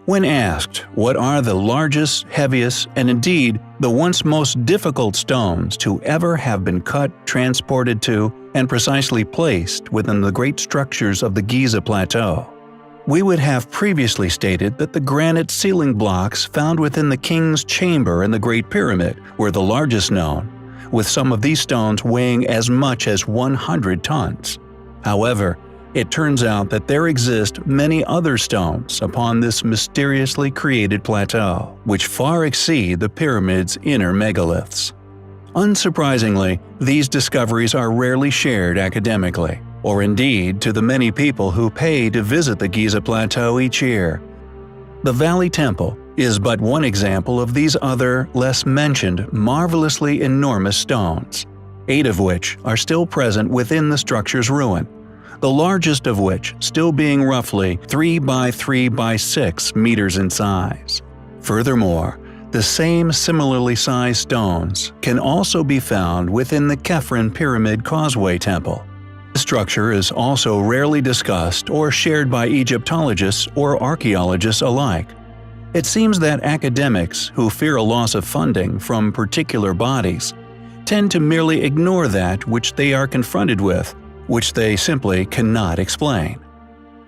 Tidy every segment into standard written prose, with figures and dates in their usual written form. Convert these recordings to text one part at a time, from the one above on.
When asked what are the largest, heaviest, and indeed the once most difficult stones to ever have been cut, transported to, and precisely placed within the great structures of the Giza Plateau, we would have previously stated that the granite ceiling blocks found within the King's Chamber in the Great Pyramid were the largest known, with some of these stones weighing as much as 100 tons. However, it turns out that there exist many other stones upon this mysteriously created plateau, which far exceed the pyramid's inner megaliths. Unsurprisingly, these discoveries are rarely shared academically, or indeed to the many people who pay to visit the Giza Plateau each year. The Valley Temple is but one example of these other, less mentioned, marvelously enormous stones, 8 of which are still present within the structure's ruin, the largest of which still being roughly 3 by 3 by 6 meters in size. Furthermore, the same similarly sized stones can also be found within the Khafre Pyramid Causeway Temple. The structure is also rarely discussed or shared by Egyptologists or archaeologists alike. It seems that academics who fear a loss of funding from particular bodies tend to merely ignore that which they are confronted with, which they simply cannot explain.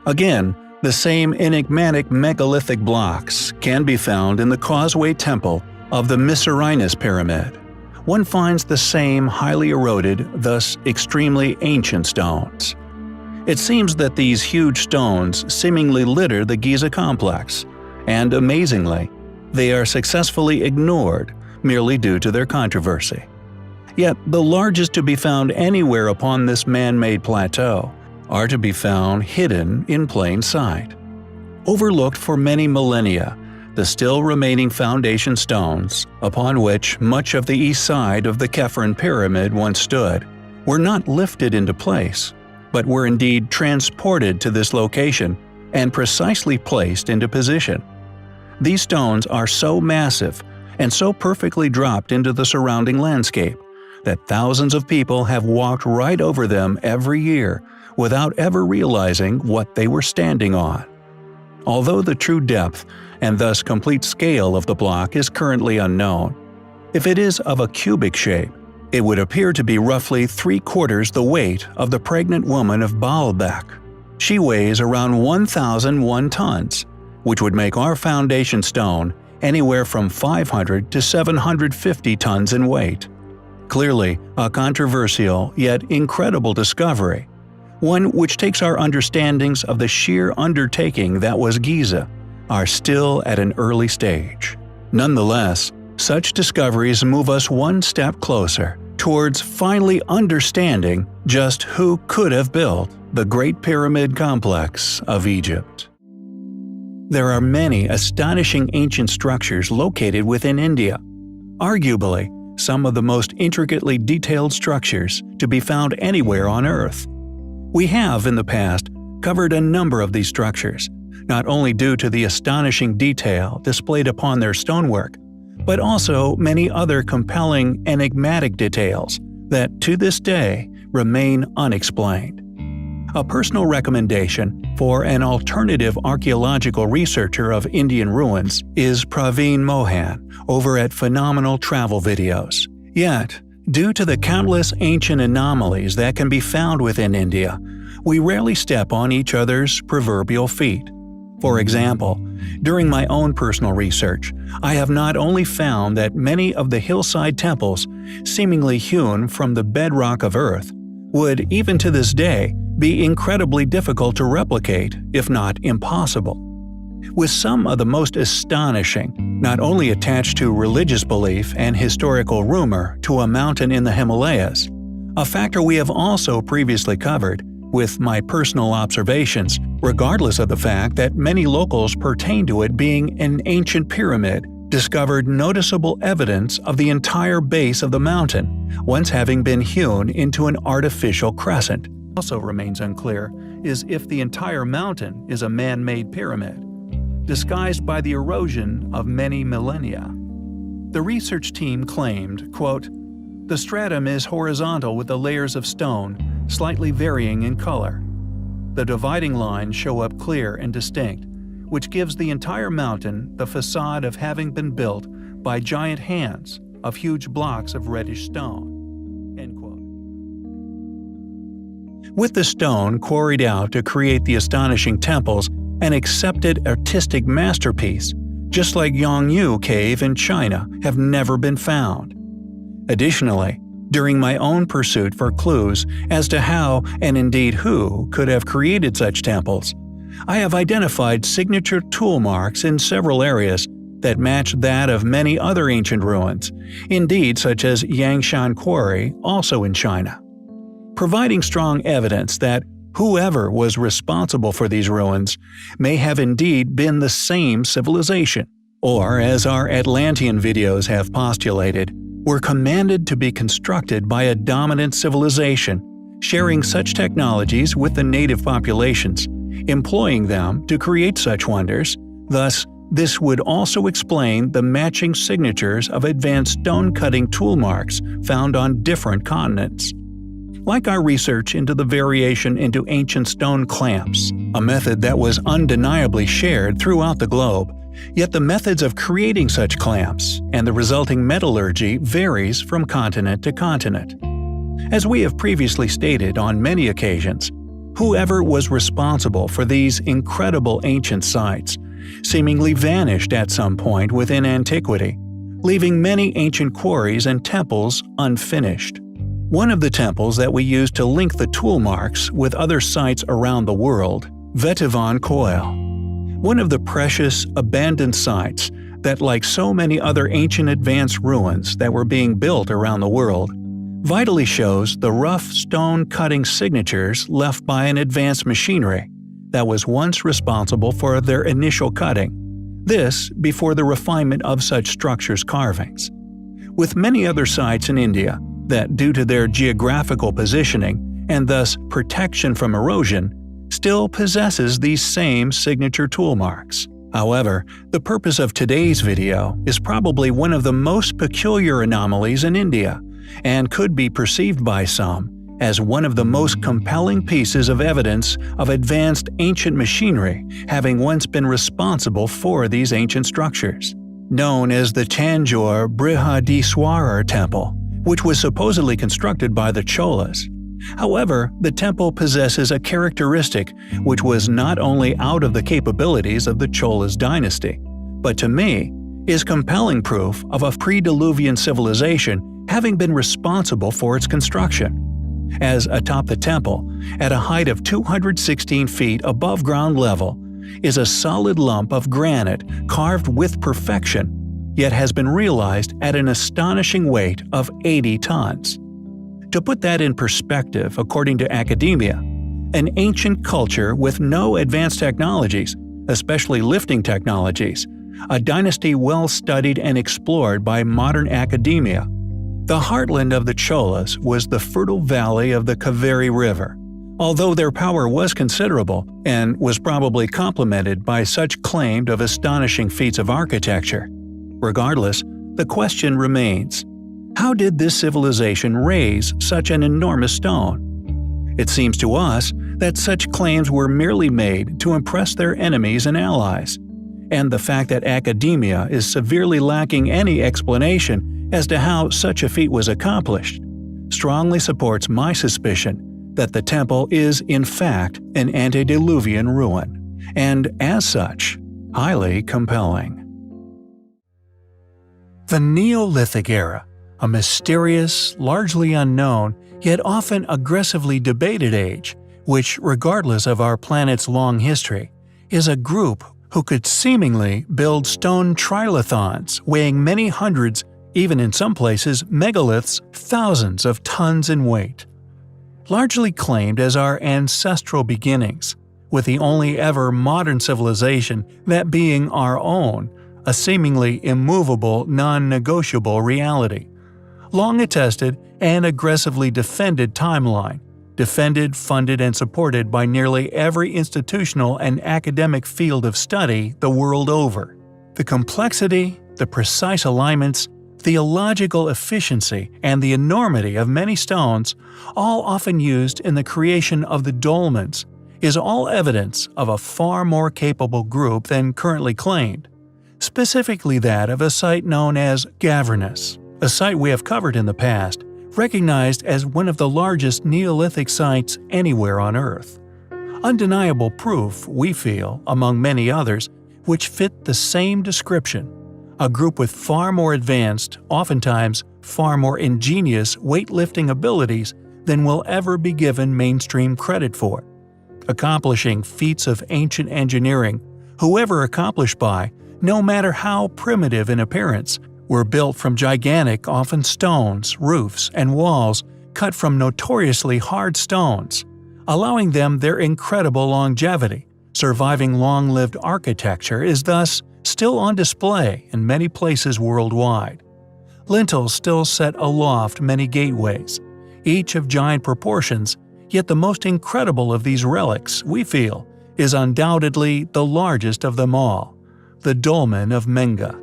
Again, the same enigmatic megalithic blocks can be found in the Causeway Temple of the Mycerinus Pyramid. One finds the same highly eroded, thus extremely ancient stones. It seems that these huge stones seemingly litter the Giza complex, and amazingly, they are successfully ignored merely due to their controversy. Yet the largest to be found anywhere upon this man-made plateau are to be found hidden in plain sight. Overlooked for many millennia, the still remaining foundation stones, upon which much of the east side of the Khafre Pyramid once stood, were not lifted into place, but were indeed transported to this location and precisely placed into position. These stones are so massive and so perfectly dropped into the surrounding landscape that thousands of people have walked right over them every year without ever realizing what they were standing on. Although the true depth and thus complete scale of the block is currently unknown, if it is of a cubic shape, it would appear to be roughly 3/4 the weight of the pregnant woman of Baalbek. She weighs around 1,001 tons, which would make our foundation stone anywhere from 500 to 750 tons in weight. Clearly, a controversial yet incredible discovery, one which takes our understandings of the sheer undertaking that was Giza, are still at an early stage. Nonetheless, such discoveries move us one step closer towards finally understanding just who could have built the Great Pyramid Complex of Egypt. There are many astonishing ancient structures located within India. Arguably, some of the most intricately detailed structures to be found anywhere on Earth. We have, in the past, covered a number of these structures, not only due to the astonishing detail displayed upon their stonework, but also many other compelling, enigmatic details that, to this day, remain unexplained. A personal recommendation for an alternative archaeological researcher of Indian ruins is Praveen Mohan over at Phenomenal Travel Videos. Yet, due to the countless ancient anomalies that can be found within India, we rarely step on each other's proverbial feet. For example, during my own personal research, I have not only found that many of the hillside temples, seemingly hewn from the bedrock of Earth, would, even to this day, be incredibly difficult to replicate, if not impossible. With some of the most astonishing, not only attached to religious belief and historical rumor to a mountain in the Himalayas, a factor we have also previously covered, with my personal observations, regardless of the fact that many locals pertain to it being an ancient pyramid, discovered noticeable evidence of the entire base of the mountain, once having been hewn into an artificial crescent. Also remains unclear is if the entire mountain is a man-made pyramid, disguised by the erosion of many millennia. The research team claimed, quote, "The stratum is horizontal with the layers of stone, slightly varying in color. The dividing lines show up clear and distinct, which gives the entire mountain the facade of having been built by giant hands of huge blocks of reddish stone." End quote. With the stone quarried out to create the astonishing temples, an accepted artistic masterpiece, just like Yongyu Cave in China, have never been found. Additionally, during my own pursuit for clues as to how, and indeed who, could have created such temples, I have identified signature tool marks in several areas that match that of many other ancient ruins, indeed such as Yangshan Quarry, also in China, providing strong evidence that whoever was responsible for these ruins may have indeed been the same civilization, or, as our Atlantean videos have postulated, were commanded to be constructed by a dominant civilization, sharing such technologies with the native populations, employing them to create such wonders. Thus, this would also explain the matching signatures of advanced stone-cutting tool marks found on different continents. Like our research into the variation into ancient stone clamps, a method that was undeniably shared throughout the globe, yet the methods of creating such clamps and the resulting metallurgy varies from continent to continent. As we have previously stated on many occasions, whoever was responsible for these incredible ancient sites seemingly vanished at some point within antiquity, leaving many ancient quarries and temples unfinished. One of the temples that we use to link the tool marks with other sites around the world, Vetivan Koil, one of the precious, abandoned sites that, like so many other ancient advanced ruins that were being built around the world, vitally shows the rough stone-cutting signatures left by an advanced machinery that was once responsible for their initial cutting, this before the refinement of such structures' carvings. With many other sites in India that, due to their geographical positioning and thus protection from erosion, still possesses these same signature tool marks. However, the purpose of today's video is probably one of the most peculiar anomalies in India, and could be perceived by some as one of the most compelling pieces of evidence of advanced ancient machinery having once been responsible for these ancient structures. Known as the Tanjore Brihadiswarar Temple, which was supposedly constructed by the Cholas. However, the temple possesses a characteristic which was not only out of the capabilities of the Cholas dynasty, but to me, is compelling proof of a pre-Diluvian civilization having been responsible for its construction. As atop the temple, at a height of 216 feet above ground level, is a solid lump of granite carved with perfection, yet has been realized at an astonishing weight of 80 tons. To put that in perspective, according to academia, an ancient culture with no advanced technologies, especially lifting technologies, a dynasty well studied and explored by modern academia. The heartland of the Cholas was the fertile valley of the Kaveri River. Although their power was considerable and was probably complemented by such claimed of astonishing feats of architecture, regardless, the question remains: how did this civilization raise such an enormous stone? It seems to us that such claims were merely made to impress their enemies and allies, and the fact that academia is severely lacking any explanation as to how such a feat was accomplished strongly supports my suspicion that the temple is in fact an antediluvian ruin, and as such, highly compelling. The Neolithic era, a mysterious, largely unknown, yet often aggressively debated age, which, regardless of our planet's long history, is a group who could seemingly build stone trilithons weighing many hundreds, even in some places megaliths, thousands of tons in weight. Largely claimed as our ancestral beginnings, with the only ever modern civilization that being our own, a seemingly immovable, non-negotiable reality. Long attested and aggressively defended timeline, defended, funded, and supported by nearly every institutional and academic field of study the world over. The complexity, the precise alignments, the illogical efficiency, and the enormity of many stones, all often used in the creation of the dolmens, is all evidence of a far more capable group than currently claimed, specifically that of a site known as Gavernus, a site we have covered in the past, recognized as one of the largest Neolithic sites anywhere on Earth. Undeniable proof, we feel, among many others, which fit the same description: a group with far more advanced, oftentimes far more ingenious weightlifting abilities than will ever be given mainstream credit for. Accomplishing feats of ancient engineering, whoever accomplished by, no matter how primitive in appearance, were built from gigantic, often stones, roofs, and walls cut from notoriously hard stones, allowing them their incredible longevity. Surviving long-lived architecture is thus still on display in many places worldwide. Lintels still set aloft many gateways, each of giant proportions, yet the most incredible of these relics, we feel, is undoubtedly the largest of them all, the dolmen of Menga.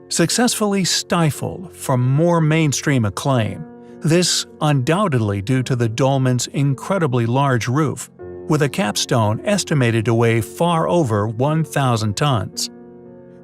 Successfully stifled from more mainstream acclaim, this undoubtedly due to the dolmen's incredibly large roof, with a capstone estimated to weigh far over 1,000 tons.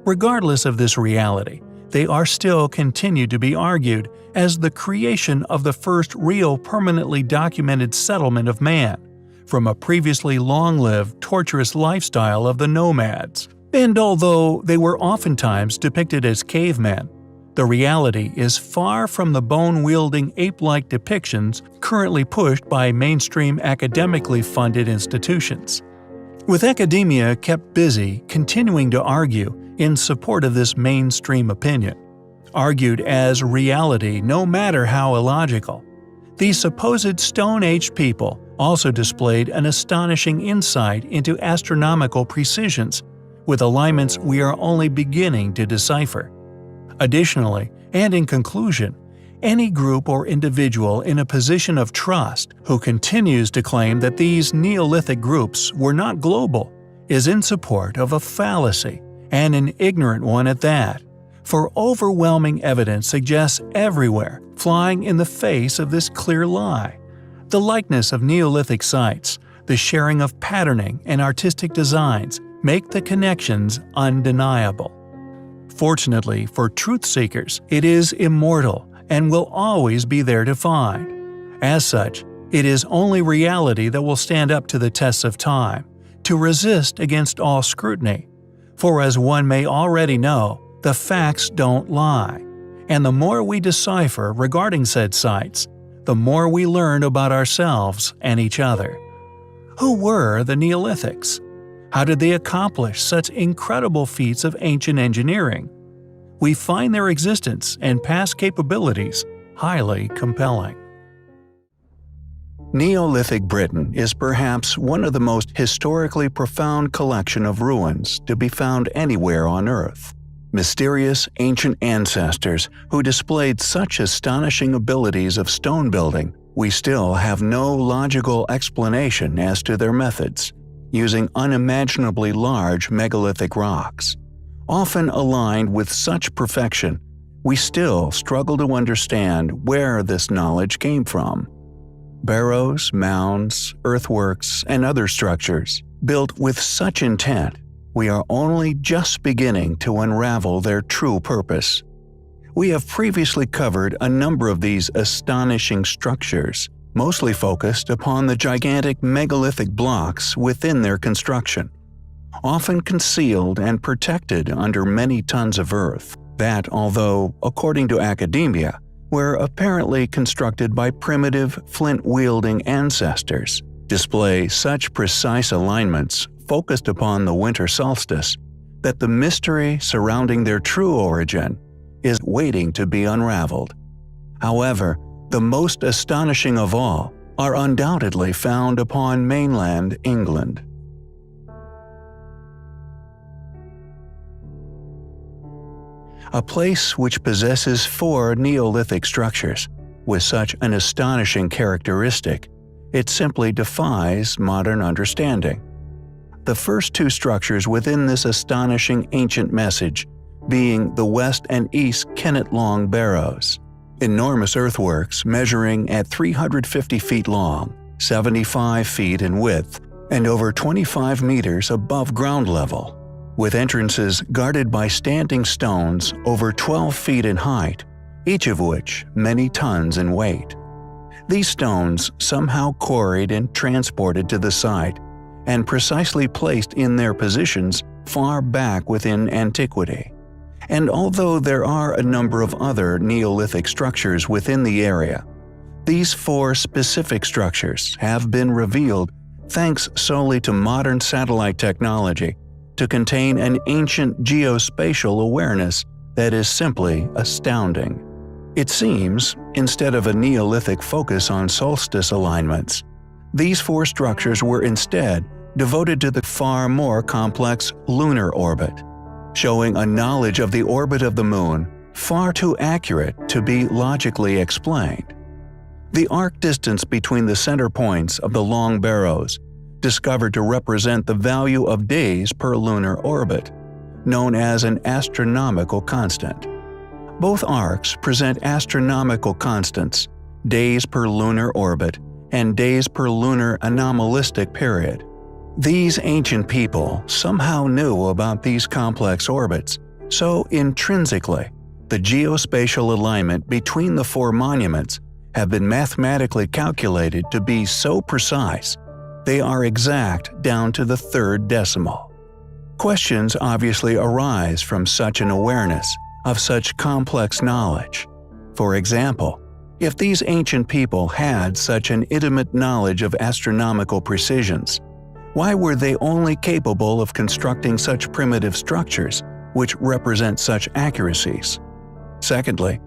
Regardless of this reality, they are still continued to be argued as the creation of the first real permanently documented settlement of man, from a previously long-lived, torturous lifestyle of the nomads. And although they were oftentimes depicted as cavemen, the reality is far from the bone-wielding ape-like depictions currently pushed by mainstream academically funded institutions. With academia kept busy continuing to argue in support of this mainstream opinion, argued as reality no matter how illogical, these supposed Stone Age people also displayed an astonishing insight into astronomical precisions, with alignments we are only beginning to decipher. Additionally, and in conclusion, any group or individual in a position of trust who continues to claim that these Neolithic groups were not global is in support of a fallacy, and an ignorant one at that, for overwhelming evidence suggests everywhere, flying in the face of this clear lie. The likeness of Neolithic sites, the sharing of patterning and artistic designs make the connections undeniable. Fortunately for truth seekers, it is immortal and will always be there to find. As such, it is only reality that will stand up to the tests of time, to resist against all scrutiny. For as one may already know, the facts don't lie, and the more we decipher regarding said sites, the more we learn about ourselves and each other. Who were the Neolithics? How did they accomplish such incredible feats of ancient engineering? We find their existence and past capabilities highly compelling. Neolithic Britain is perhaps one of the most historically profound collection of ruins to be found anywhere on Earth. Mysterious ancient ancestors who displayed such astonishing abilities of stone building, we still have no logical explanation as to their methods, using unimaginably large megalithic rocks. Often aligned with such perfection, we still struggle to understand where this knowledge came from. Barrows, mounds, earthworks, and other structures, built with such intent, we are only just beginning to unravel their true purpose. We have previously covered a number of these astonishing structures, mostly focused upon the gigantic megalithic blocks within their construction, often concealed and protected under many tons of earth, that although, according to academia, were apparently constructed by primitive, flint-wielding ancestors, display such precise alignments focused upon the winter solstice that the mystery surrounding their true origin is waiting to be unraveled. However, the most astonishing of all are undoubtedly found upon mainland England. A place which possesses 4 Neolithic structures with such an astonishing characteristic, it simply defies modern understanding. The first 2 structures within this astonishing ancient message being the West and East Kennet Long Barrows, enormous earthworks measuring at 350 feet long, 75 feet in width, and over 25 meters above ground level, with entrances guarded by standing stones over 12 feet in height, each of which many tons in weight. These stones somehow quarried and transported to the site, and precisely placed in their positions far back within antiquity. And although there are a number of other Neolithic structures within the area, these 4 specific structures have been revealed thanks solely to modern satellite technology to contain an ancient geospatial awareness that is simply astounding. It seems, instead of a Neolithic focus on solstice alignments, these 4 structures were instead devoted to the far more complex lunar orbit, showing a knowledge of the orbit of the Moon far too accurate to be logically explained. The arc distance between the center points of the long barrows, discovered to represent the value of days per lunar orbit, known as an astronomical constant. Both arcs present astronomical constants, days per lunar orbit and days per lunar anomalistic period. These ancient people somehow knew about these complex orbits, so intrinsically, the geospatial alignment between the 4 monuments have been mathematically calculated to be so precise they are exact down to the 3rd decimal. Questions obviously arise from such an awareness of such complex knowledge. For example, if these ancient people had such an intimate knowledge of astronomical precisions, why were they only capable of constructing such primitive structures which represent such accuracies? Secondly,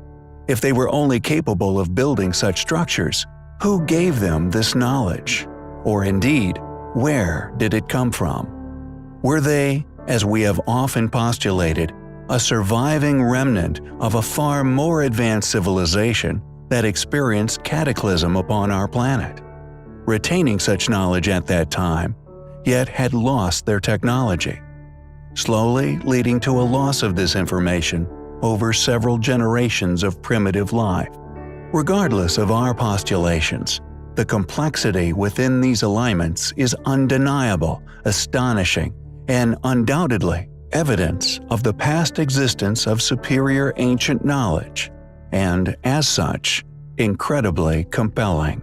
if they were only capable of building such structures, who gave them this knowledge? Or indeed, where did it come from? Were they, as we have often postulated, a surviving remnant of a far more advanced civilization that experienced cataclysm upon our planet, retaining such knowledge at that time, yet had lost their technology, slowly leading to a loss of this information over several generations of primitive life? Regardless of our postulations, the complexity within these alignments is undeniable, astonishing, and undoubtedly evidence of the past existence of superior ancient knowledge, and as such, incredibly compelling.